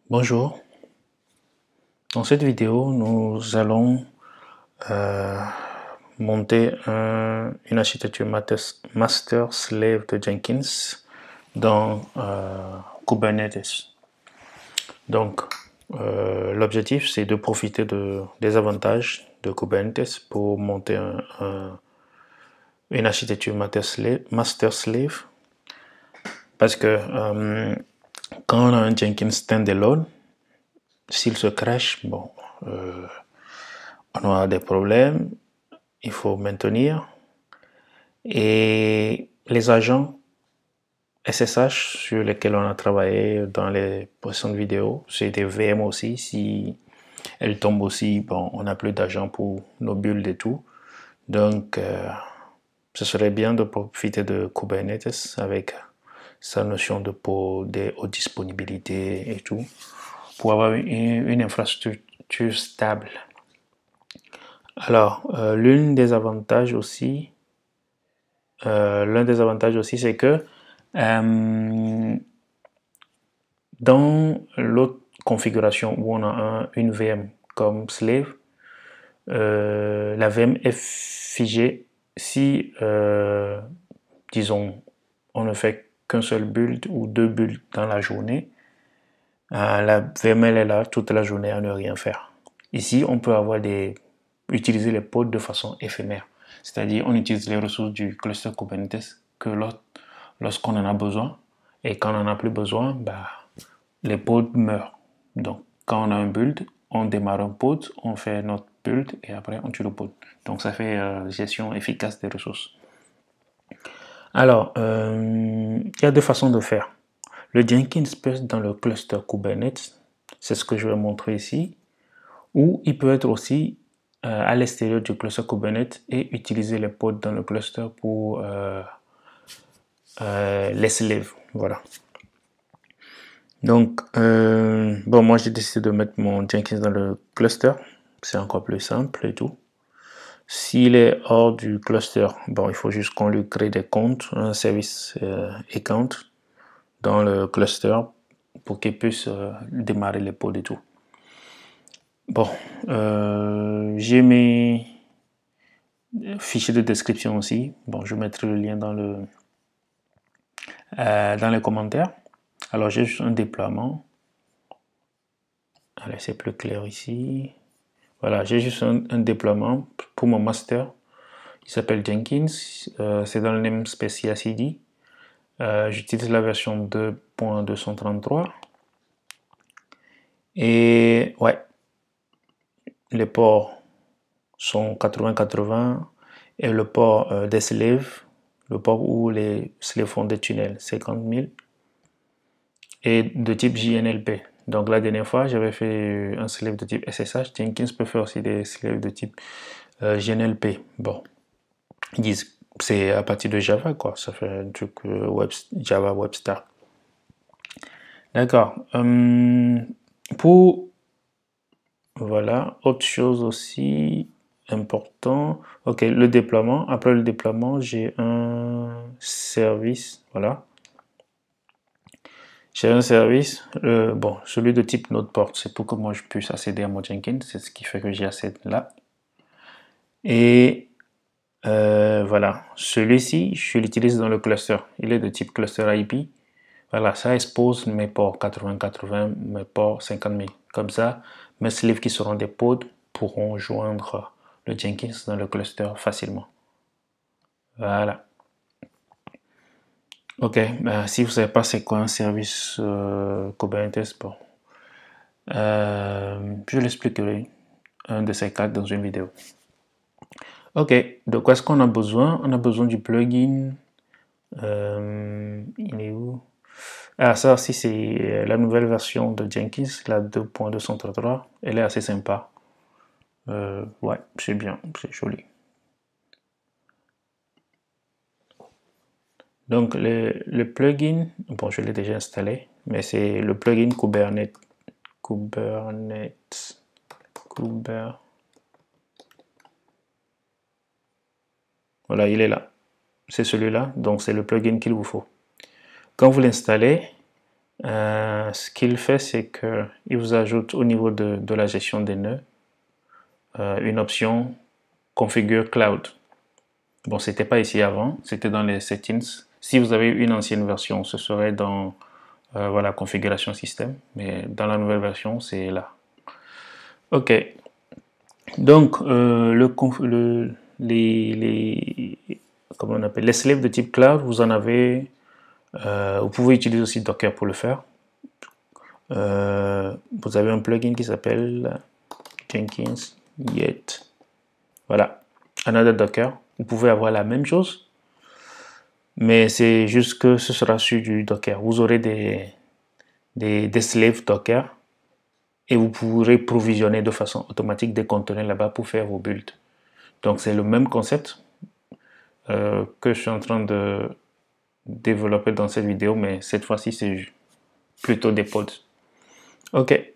Bonjour, dans cette vidéo nous allons euh, monter une architecture master slave de Jenkins dans Kubernetes. Donc l'objectif c'est de profiter des avantages de Kubernetes pour monter une architecture master slave parce que quand on a un Jenkins standalone, s'il se crache, bon, on aura des problèmes, il faut maintenir. Et les agents SSH sur lesquels on a travaillé dans les précédentes vidéos, c'est des VM aussi. Si elles tombent aussi, bon, on n'a plus d'agents pour nos builds et tout. Donc, ce serait bien de profiter de Kubernetes avec sa notion de haute disponibilité et tout, pour avoir une infrastructure stable. Alors, l'un des avantages aussi, c'est que dans l'autre configuration où on a une VM comme slave, la VM est figée si, disons, on ne fait qu'un seul build ou deux builds dans la journée. La VM elle est là toute la journée à ne rien faire. Ici, on peut utiliser les pods de façon éphémère. C'est-à-dire, on utilise les ressources du cluster Kubernetes que lorsqu'on en a besoin. Et quand on n'en a plus besoin, bah, les pods meurent. Donc, quand on a un build, on démarre un pod, on fait notre build et après on tue le pod. Donc, ça fait gestion efficace des ressources. Alors, il y a deux façons de faire. Le Jenkins peut être dans le cluster Kubernetes, c'est ce que je vais montrer ici, ou il peut être aussi à l'extérieur du cluster Kubernetes et utiliser les pods dans le cluster pour les slaves. Voilà. Donc, bon, moi j'ai décidé de mettre mon Jenkins dans le cluster, c'est encore plus simple et tout. S'il est hors du cluster, bon, il faut juste qu'on lui crée des comptes, un service account dans le cluster pour qu'il puisse démarrer les pods et tout. Bon, j'ai mes fichiers de description aussi. Bon, je mettrai le lien dans les commentaires. Alors, j'ai juste un déploiement. Allez, c'est plus clair ici. Voilà, j'ai juste un déploiement pour mon master. Il s'appelle Jenkins. C'est dans le namespace CI/CD. J'utilise la version 2.233. Et ouais, les ports sont 80-80 et le port des slaves, le port où les slaves font des tunnels, 50 000 et de type JNLP. Donc la dernière fois, j'avais fait un slave de type SSH. Jenkins peut faire aussi des slaves de type JNLP. Bon, ils disent c'est à partir de Java, quoi. Ça fait un truc Java WebStar. D'accord. Voilà, autre chose aussi important. Ok, le déploiement. Après le déploiement, j'ai un service. Voilà. J'ai un service. Bon, celui de type Node-Port, c'est pour que moi je puisse accéder à mon Jenkins. C'est ce qui fait que j'y accède là. Et voilà, celui-ci, je l'utilise dans le cluster. Il est de type cluster IP. Voilà, ça expose mes ports 80-80, mes ports 50 000. Comme ça, mes slaves qui seront des pods pourront joindre le Jenkins dans le cluster facilement. Voilà. Ok, ben, si vous ne savez pas c'est quoi un service Kubernetes, bon, je l'expliquerai un de ces quatre dans une vidéo. Ok, de quoi est-ce qu'on a besoin? On a besoin du plugin. Il est où? Ah, ça aussi, c'est la nouvelle version de Jenkins, la 2.233. Elle est assez sympa. Ouais, c'est bien, c'est joli. Donc, le plugin, bon, je l'ai déjà installé, mais c'est le plugin Kubernetes. Voilà, il est là. C'est celui-là, donc c'est le plugin qu'il vous faut. Quand vous l'installez, Ce qu'il fait, c'est qu'il vous ajoute au niveau de la gestion des nœuds une option Configure Cloud. Bon, c'était pas ici avant, c'était dans les settings. Si vous avez une ancienne version, ce serait dans voilà, configuration système, mais dans la nouvelle version, c'est là. Ok, donc comment on appelle, les slaves de type cloud, vous en avez, vous pouvez utiliser aussi Docker pour le faire. Vous avez un plugin qui s'appelle Jenkins Yet. Voilà, Another Docker. Vous pouvez avoir la même chose, mais c'est juste que ce sera sur du Docker. Vous aurez des slaves Docker et vous pourrez provisionner de façon automatique des conteneurs là-bas pour faire vos builds. Donc c'est le même concept que je suis en train de développer dans cette vidéo, mais cette fois-ci c'est plutôt des pods. Ok.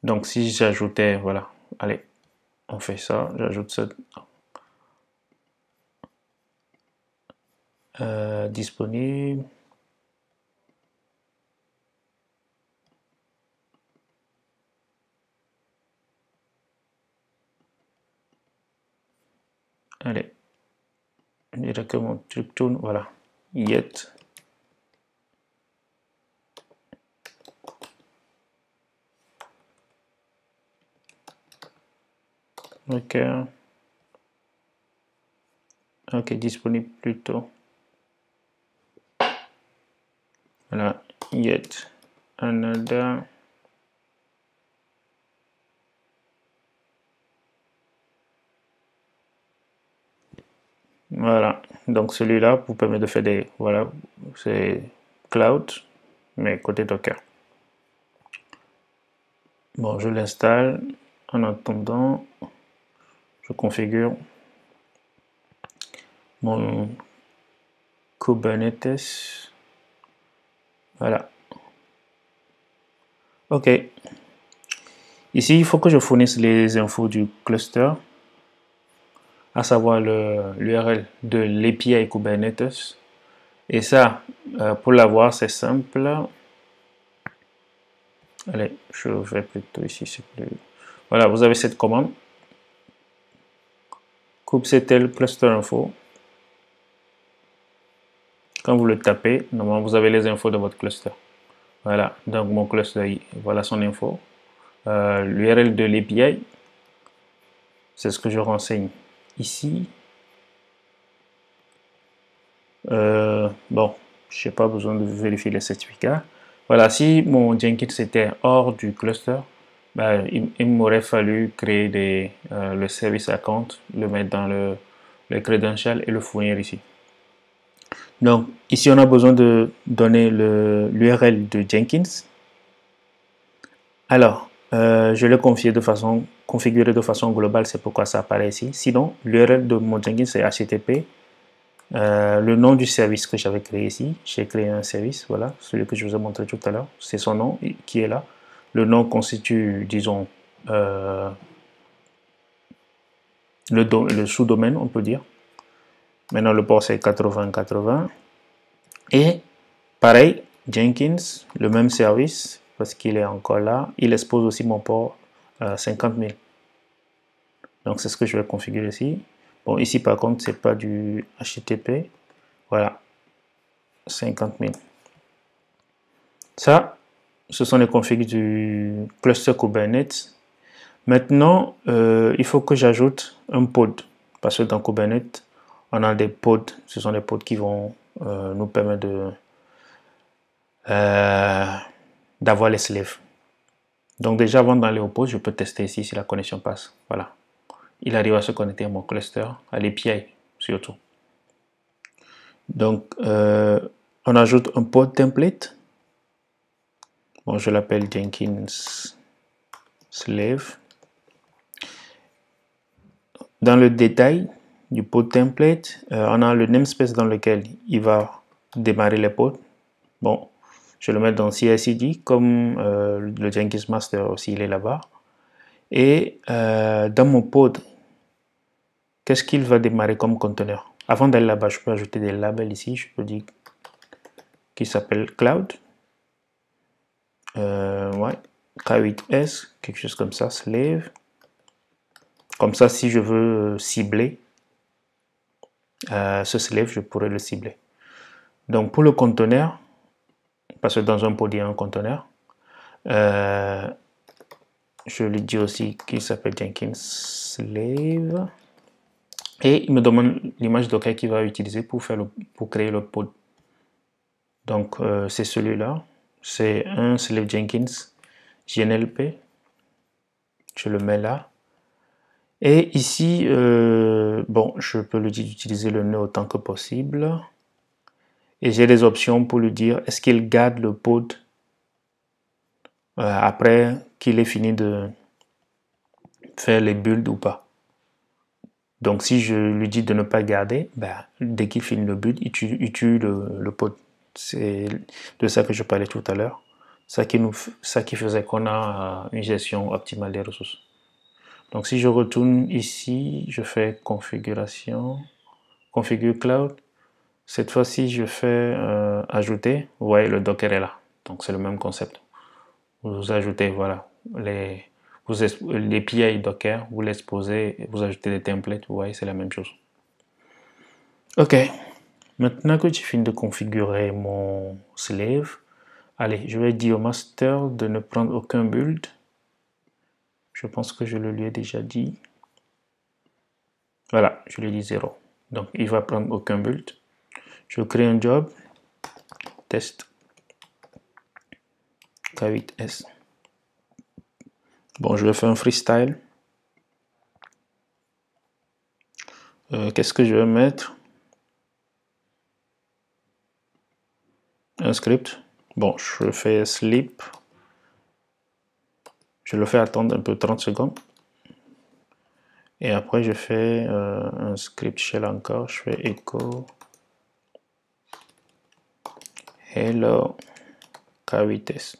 Donc si j'ajoutais, voilà, allez, on fait ça, j'ajoute ça. Disponible. Allez, je dirais que mon truc tourne, voilà, Yet. Ok. Ok, disponible plutôt. Voilà, Yet Another. Voilà, donc celui-là vous permet de faire des, voilà, c'est cloud, mais côté Docker. Bon, je l'installe. En attendant, je configure mon Kubernetes. Voilà. Ok. Ici, il faut que je fournisse les infos du cluster, à savoir l'URL de l'API Kubernetes. Et ça, pour l'avoir, c'est simple. Allez, je vais plutôt ici, c'est plus... Voilà, vous avez cette commande. kubectl cluster info. Quand vous le tapez, normalement, vous avez les infos de votre cluster. Voilà, donc mon cluster, voilà son info. L'URL de l'API, c'est ce que je renseigne ici. Bon, je n'ai pas besoin de vérifier les certificats. Voilà, si mon Jenkins était hors du cluster, ben, il m'aurait fallu créer le service account, le mettre dans le credential et le fournir ici. Donc, ici, on a besoin de donner l'URL de Jenkins. Alors, je l'ai configuré de façon globale, c'est pourquoi ça apparaît ici. Sinon, l'URL de mon Jenkins, c'est HTTP. Le nom du service que j'avais créé ici, j'ai créé un service, voilà, celui que je vous ai montré tout à l'heure, c'est son nom qui est là. Le nom constitue, disons, le sous-domaine, on peut dire. Maintenant, le port, c'est 8080. Et pareil, Jenkins, le même service, parce qu'il est encore là, il expose aussi mon port 50 000. Donc, c'est ce que je vais configurer ici. Bon, ici, par contre, c'est pas du HTTP. Voilà, 50 000. Ça, ce sont les configs du cluster Kubernetes. Maintenant, il faut que j'ajoute un pod, parce que dans Kubernetes, on a des pods. Ce sont des pods qui vont nous permettre d'avoir les slaves. Donc déjà, avant d'aller au pod, je peux tester ici si la connexion passe. Voilà. Il arrive à se connecter à mon cluster, à l'API surtout. Donc, on ajoute un pod template. Bon, je l'appelle Jenkins Slave. Dans le détail du pod template, on a le namespace dans lequel il va démarrer les pods. Bon, je vais le mettre dans CI/CD comme le Jenkins Master aussi, il est là-bas. Et dans mon pod, qu'est-ce qu'il va démarrer comme conteneur? Avant d'aller là-bas, je peux ajouter des labels ici. Je peux dire qui s'appelle Cloud. Ouais, K8S, quelque chose comme ça, slave. Comme ça, si je veux cibler ce slave, je pourrais le cibler. Donc pour le conteneur, parce que dans un pod il y a un conteneur, je lui dis aussi qu'il s'appelle Jenkins slave. Et il me demande l'image Docker qu'il va utiliser pour créer le pod. Donc c'est celui-là. C'est un slave Jenkins JNLP. Je le mets là. Et ici, bon, je peux lui dire d'utiliser le nœud autant que possible. Et j'ai des options pour lui dire est-ce qu'il garde le pod après qu'il ait fini de faire les builds ou pas. Donc si je lui dis de ne pas garder, ben, dès qu'il finit le build, il tue le pod. C'est de ça que je parlais tout à l'heure. Ça qui faisait qu'on a une gestion optimale des ressources. Donc si je retourne ici, je fais configuration, configure cloud. Cette fois-ci, je fais ajouter. Vous voyez, le Docker est là. Donc c'est le même concept. Vous ajoutez, voilà, les PI Docker, vous l'exposez, vous ajoutez des templates, vous voyez, c'est la même chose. Ok, maintenant que j'ai fini de configurer mon slave, allez, je vais dire au master de ne prendre aucun build. Je pense que je le lui ai déjà dit. Voilà, je lui ai dit 0. Donc, il va prendre aucun build. Je crée un job, test K8S. Bon, je vais faire un freestyle. Qu'est-ce que je vais mettre? Un script. Bon, je fais sleep. Je le fais attendre un peu 30 secondes. Et après, je fais un script shell encore. Je fais echo hello K8S.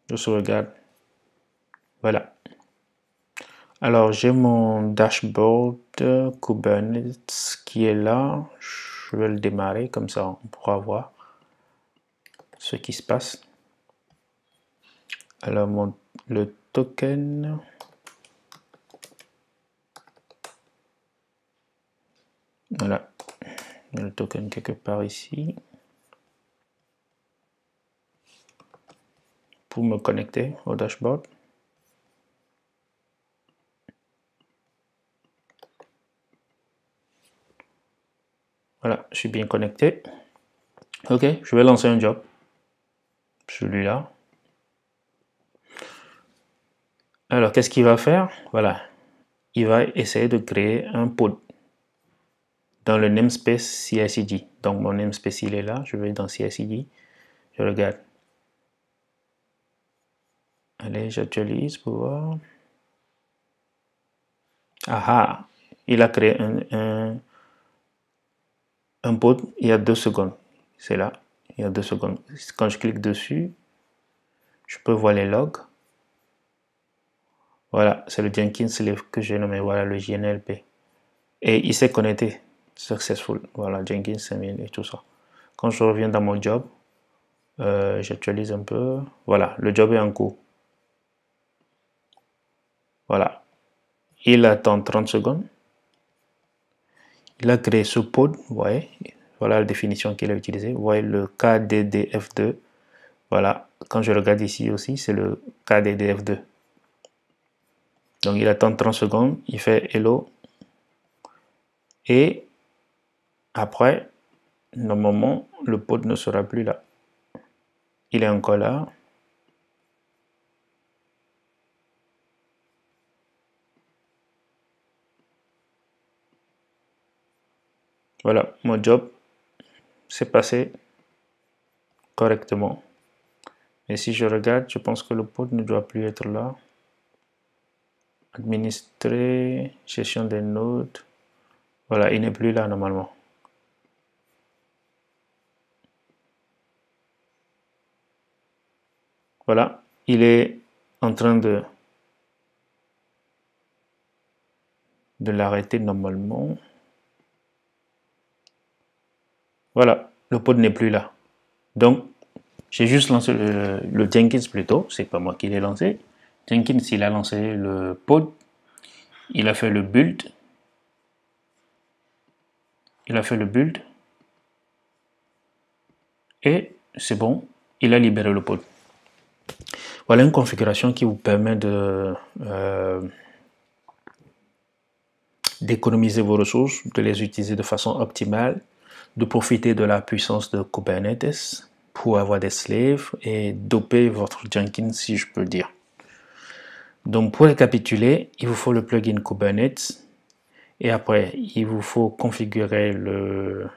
Je sauvegarde. Voilà. Alors, j'ai mon dashboard Kubernetes qui est là. Je vais le démarrer, comme ça on pourra voir ce qui se passe. Alors, le token. Voilà. Le token quelque part ici. Pour me connecter au dashboard. Voilà, je suis bien connecté. Ok, je vais lancer un job. Celui-là. Alors, qu'est-ce qu'il va faire? Voilà. Il va essayer de créer un pod dans le namespace CI/CD. Donc, mon namespace, il est là. Je vais dans CI/CD. Je regarde. Allez, j'actualise pour voir. Ah, il a créé un pod il y a 2 secondes. C'est là. Il y a 2 secondes. Quand je clique dessus, je peux voir les logs. Voilà, c'est le Jenkins slave que j'ai nommé. Voilà le JNLP. Et il s'est connecté. Successful. Voilà, Jenkins 5000 et tout ça. Quand je reviens dans mon job, j'actualise un peu. Voilà, le job est en cours. Voilà. Il attend 30 secondes. Il a créé ce pod, vous voyez. Voilà la définition qu'il a utilisée. Vous voyez le KDDF2. Voilà. Quand je regarde ici aussi, c'est le KDDF2. Donc il attend 30 secondes. Il fait hello. Et après, normalement, le pod ne sera plus là. Il est encore là. Voilà, mon job s'est passé correctement. Et si je regarde, je pense que le pod ne doit plus être là. Administrer, gestion des nodes. Voilà, il n'est plus là normalement. Voilà, il est en train de l'arrêter normalement. Voilà, le pod n'est plus là. Donc, j'ai juste lancé le Jenkins plutôt, c'est pas moi qui l'ai lancé. Jenkins, il a lancé le pod, il a fait le build. Il a fait le build. Et c'est bon, il a libéré le pod. Voilà une configuration qui vous permet d'économiser vos ressources, de les utiliser de façon optimale, de profiter de la puissance de Kubernetes pour avoir des slaves et doper votre Jenkins, si je peux dire. Donc pour récapituler, il vous faut le plugin Kubernetes et après il vous faut configurer le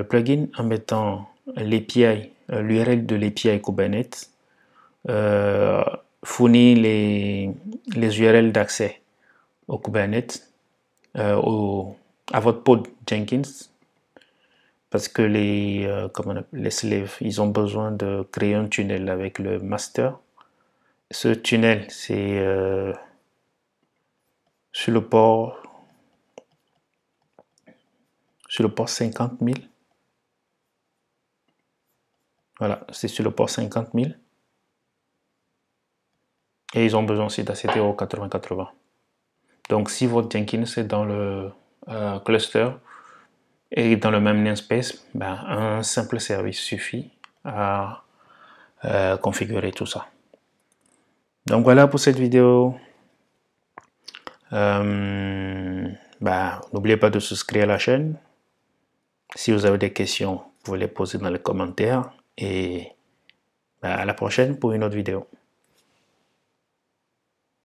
plugin en mettant l'API, l'URL de l'API Kubernetes, fournir les URL d'accès au Kubernetes, à votre pod Jenkins, parce que les slaves, ils ont besoin de créer un tunnel avec le master. Ce tunnel, c'est sur le port 50 000. Voilà, c'est sur le port 50 000. Et ils ont besoin aussi d'ACT au 8080. Donc si votre Jenkins est dans le cluster et dans le même namespace, ben, un simple service suffit à configurer tout ça. Donc voilà pour cette vidéo. N'oubliez pas de souscrire à la chaîne. Si vous avez des questions, vous pouvez les poser dans les commentaires. Et à la prochaine pour une autre vidéo.